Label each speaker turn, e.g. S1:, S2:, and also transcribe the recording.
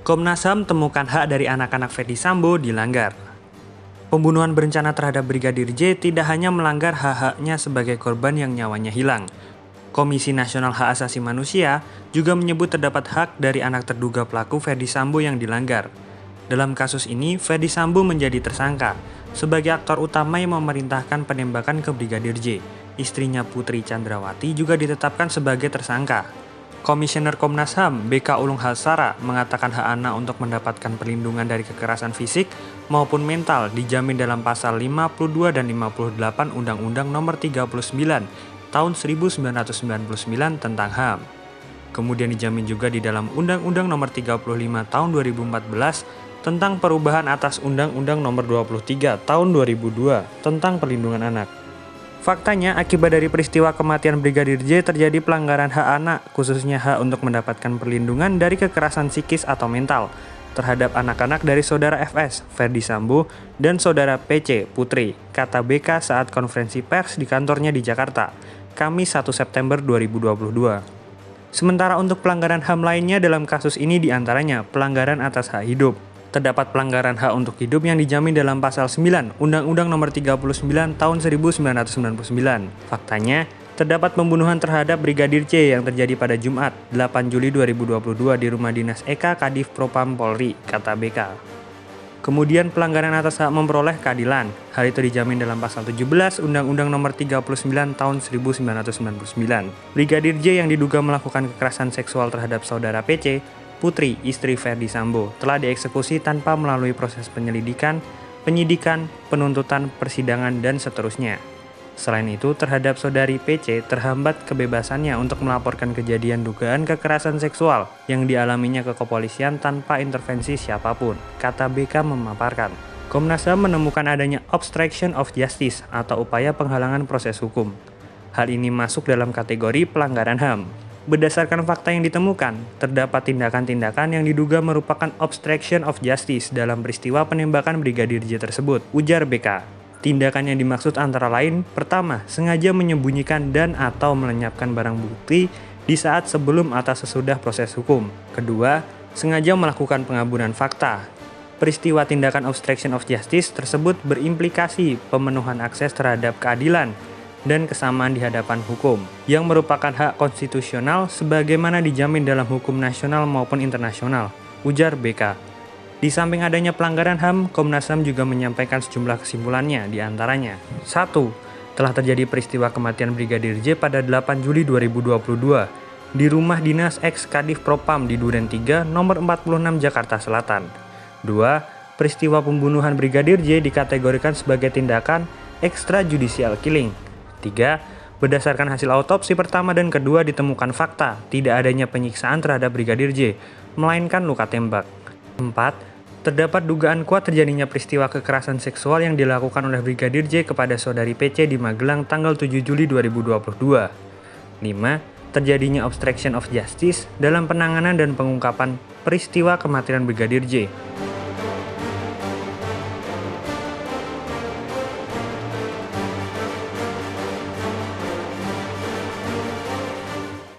S1: Komnas HAM temukan hak dari anak-anak Ferdy Sambo dilanggar. Pembunuhan berencana terhadap Brigadir J tidak hanya melanggar hak-haknya sebagai korban yang nyawanya hilang. Komisi Nasional Hak Asasi Manusia juga menyebut terdapat hak dari anak terduga pelaku Ferdy Sambo yang dilanggar. Dalam kasus ini, Ferdy Sambo menjadi tersangka sebagai aktor utama yang memerintahkan penembakan ke Brigadir J. Istrinya Putri Chandrawati juga ditetapkan sebagai tersangka. Komisioner Komnas HAM, BK Ulung Halsara, mengatakan hak anak untuk mendapatkan perlindungan dari kekerasan fisik maupun mental dijamin dalam pasal 52 dan 58 Undang-Undang Nomor 39 Tahun 1999 tentang HAM. Kemudian dijamin juga di dalam Undang-Undang Nomor 35 Tahun 2014 tentang perubahan atas Undang-Undang Nomor 23 Tahun 2002 tentang perlindungan anak. Faktanya, akibat dari peristiwa kematian Brigadir J terjadi pelanggaran hak anak, khususnya hak untuk mendapatkan perlindungan dari kekerasan psikis atau mental terhadap anak-anak dari saudara FS, Ferdy Sambo, dan saudara PC, Putri, kata BK saat konferensi pers di kantornya di Jakarta, Kamis 1 September 2022. Sementara untuk pelanggaran HAM lainnya dalam kasus ini diantaranya pelanggaran atas hak hidup. Terdapat pelanggaran hak untuk hidup yang dijamin dalam pasal 9 Undang-Undang Nomor 39 Tahun 1999. Faktanya, terdapat pembunuhan terhadap Brigadir J yang terjadi pada Jumat, 8 Juli 2022 di rumah dinas Eka Kadif Propam Polri, kata BK. Kemudian pelanggaran atas hak memperoleh keadilan. Hal itu dijamin dalam pasal 17 Undang-Undang Nomor 39 Tahun 1999. Brigadir J yang diduga melakukan kekerasan seksual terhadap saudara PC, Putri, istri Ferdy Sambo, telah dieksekusi tanpa melalui proses penyelidikan, penyidikan, penuntutan, persidangan, dan seterusnya. Selain itu, terhadap saudari PC terhambat kebebasannya untuk melaporkan kejadian dugaan kekerasan seksual yang dialaminya ke kepolisian tanpa intervensi siapapun, kata BK memaparkan. Komnas HAM menemukan adanya obstruction of justice atau upaya penghalangan proses hukum. Hal ini masuk dalam kategori pelanggaran HAM. Berdasarkan fakta yang ditemukan, terdapat tindakan-tindakan yang diduga merupakan obstruction of justice dalam peristiwa penembakan Brigadir J tersebut, ujar BK. Tindakan yang dimaksud antara lain, pertama, sengaja menyembunyikan dan atau melenyapkan barang bukti di saat sebelum atau sesudah proses hukum. Kedua, sengaja melakukan pengaburan fakta. Peristiwa tindakan obstruction of justice tersebut berimplikasi pemenuhan akses terhadap keadilan dan kesamaan di hadapan hukum, yang merupakan hak konstitusional sebagaimana dijamin dalam hukum nasional maupun internasional, ujar BK. Di samping adanya pelanggaran HAM, Komnas HAM juga menyampaikan sejumlah kesimpulannya, diantaranya 1. Telah terjadi peristiwa kematian Brigadir J pada 8 Juli 2022 di rumah dinas ex Kadif Propam di Duren 3, nomor 46 Jakarta Selatan. 2. Peristiwa pembunuhan Brigadir J dikategorikan sebagai tindakan extrajudicial killing. 3. Berdasarkan hasil autopsi pertama dan kedua ditemukan fakta tidak adanya penyiksaan terhadap Brigadir J, melainkan luka tembak. 4. Terdapat dugaan kuat terjadinya peristiwa kekerasan seksual yang dilakukan oleh Brigadir J kepada saudari PC di Magelang tanggal 7 Juli 2022. 5. Terjadinya obstruction of justice dalam penanganan dan pengungkapan peristiwa kematian Brigadir J.